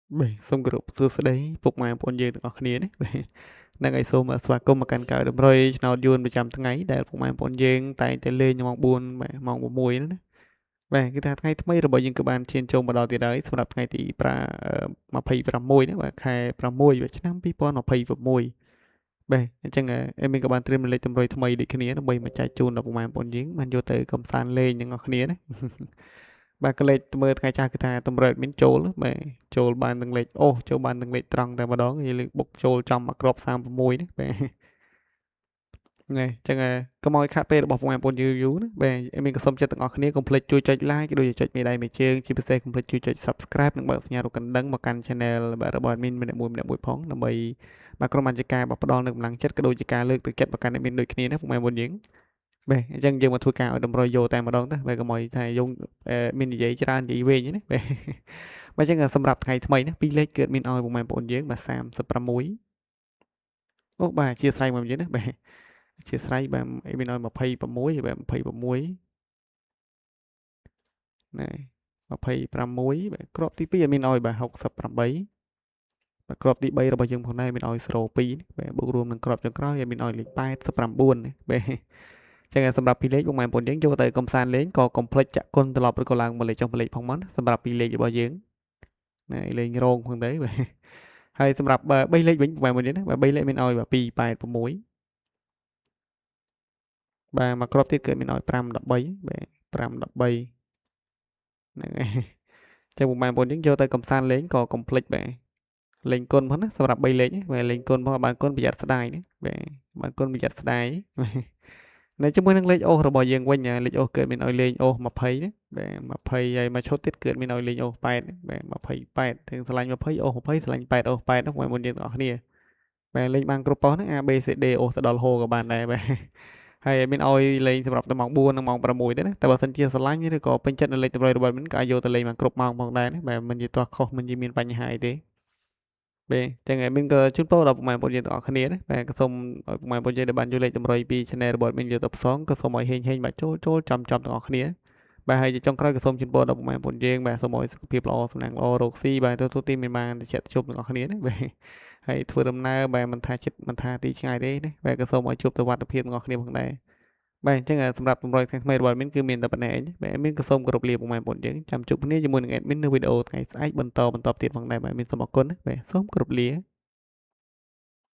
Beh, xong group sơ sơ đấy, phục mà bọn dươngទាំងអស់គ្នាណាបាទហ្នឹងហើយសូមស្វាគមន៍មកកាន់កៅតម្រុយឆ្នោតយួនប្រចាំថ្ងៃដែលពុកម៉ែបងយើងតែងតែលេងម៉ោង4បាទម៉ោង6ហ្នឹងណាបាទគឺថាថ្ងៃថ្មីរបស់យើងក៏បានឈានចូលមកដល់ទៀតហើយសម្រាប់ថ្ងៃទី26ណាបាទខែ6ឆ្នាំ2026បាទអញ្ចឹងអេមីនក៏បានត្រៀមលេខតម្រុយថ្មីដូចគ្នាដើម្បីមកចែកជូនដល់ពុកម៉ែបងយើងបានយកទៅកំសាន្តលេងទាំងអស់គ្នាណាបាទក៏លេខមើលថ្ងៃចាស់គឺថាតម្រុយមានចូលបាទចូលបានទាំងលេខអូចូលបានទាំងលេខត្រង់តែម្ដងនិយាយលេខបុកចូលចំមកក្រប36ណាបាទហ្នឹងអញ្ចឹងកុំឲ្យខាត់ពេលរបស់ពុកម៉ែបងយូរណាបាទអេមីនក៏សូមចិត្តទាំងអស់គ្នាកុំភ្លេចជួយចុច like ដូចចុចមេដៃមេជើងជាពិសេសកុំភ្លេចជួយចុច subscribe និងបើកសញ្ញារូបកណ្ដឹងមកកាន់ channel បាទរបស់ admin ម្នាក់មួយផងដើម្បីបាទក្រុមបានជាការផ្ដល់នូវកម្លាំងចិត្តក៏ដូចជាការលើកទឹកចិត្តមកកាន់ admin ដូចគ្នាណាពុកម៉ែបងយើងបាទអញ្ចឹងយើងមកធ្វើការឲ្យតម្រុយយកតែម្ដងទៅបាទកុំឲ្យថាយើងមាននិយាយច្រើននិយាយវែងណាបាទបាទអញ្ចឹងសម្រាប់ថ្ងៃថ្មីណាពីរលេខគឺមានឲ្យពុកម៉ែបងយើងបាទ36អូបាទអធិស្ឋានមកយើងណាបាទអធិស្ឋានបាទមានឲ្យ26បាទ26ណែ26បាទក្របទី2មានឲ្យបាទ68បាទក្របទី3របស់យើងផងដែរមានឲ្យ02បាទបូករួមនឹងក្របចុងក្រោយមានឲ្យលេខ89ណាបាទចឹងសម្រាប់ពីរលេខបងប្អូនយើងយកទៅកំសាន្តលេងក៏កុំភ្លេចចាក់គុណត្រឡប់ឬក៏ឡើងមកលេខចុះមកលេខផងមកសម្រាប់ពីរលេខរបស់យើងណាលេងរោងផងទៅបាទហើយសម្រាប់3លេខវិញបងប្អូនយើងណាបាទ3លេខមានឲ្យបាទ286បាទមកក្របទៀតគឺមានឲ្យ513បាទ513ហ្នឹងហើយចឹងបងប្អូនយើងយកទៅកំសាន្តលេងក៏កុំភ្លេចបាទលេងគុណផងណាសម្រាប់3លេខបាទលេងគុណផងបានគុណប្រយ័ត្នស្ដាយណាបាទបានគុណប្រយ័ត្នស្ដាយនៅជាមួយនឹងលេខអូសរបស់យើងវិញលេខអូសកើតមានឲ្យលេងអូស20ណាបាទ20ហើយមួយឈុតទៀតកើតមានឲ្យលេងអូស8បាទ28ទាំងឆ្លាញ់20អូស20ឆ្លាញ់8អូស8ហ្នឹងបងប្អូនយើងទាំងអស់គ្នាបាទលេងបានគ្រប់ប៉ុស្តិ៍ហ្នឹង A B C D អូសទៅដល់ហូក៏បានដែរបាទហើយមានឲ្យលេងសម្រាប់ទៅម៉ោង4និងម៉ោង6ទេណាតែបើសិនជាឆ្លាញ់ឬក៏ពេញចិត្តនៅលេខតម្រូវរបស់mìnhក៏អាចយកទៅលេងបានគ្រប់ម៉ោងផងដែរណាបាទមិននិយាយទាស់ខុសមិននិយាយមានបញ្ហាអីទេបាទចឹងadmin ក៏ជូនពរដល់ពុកម៉ែបងប្អូនយើងទាំងអស់គ្នាណាបាទក៏សូមឲ្យពុកម៉ែបងប្អូនយើងដែលបានយកលេខតម្រុយពី channel របស់ admin យកទៅផ្សងក៏សូមឲ្យហេងបាទចូលចំទាំងអស់គ្នាបាទហើយជាចុងក្រោយក៏សូមជូនពរដល់ពុកម៉ែបងប្អូនយើងបាទសូមឲ្យសុខភាពល្អសំណាងល្អរកស៊ីបាទទទួលទីមានបានតិចជួបទាំងអស់គ្នាណាបាទហើយធ្វើដំណើរបាទមិនថាចិត្តមិនថាទីឆ្ងាយទេណាបាទក៏សូមឲ្យជួបទៅវត្តភាពទាំងអស់គ្នាផងដែរបាទអញ្ចឹងសម្រាប់តម្រុយថ្ងៃថ្មីរបស់ admin គឺមានតែប៉ុណ្ណេះឯងបាទ admin ក៏សូមគោរពលាពុកម៉ែបងប្អូនយើងចាំជួបគ្នាជាមួយនឹង admin នៅវីដេអូថ្ងៃស្អែកបន្តទៀតផងដែរបាទ admin សូមអរគុណណាបាទសូមគោរពលា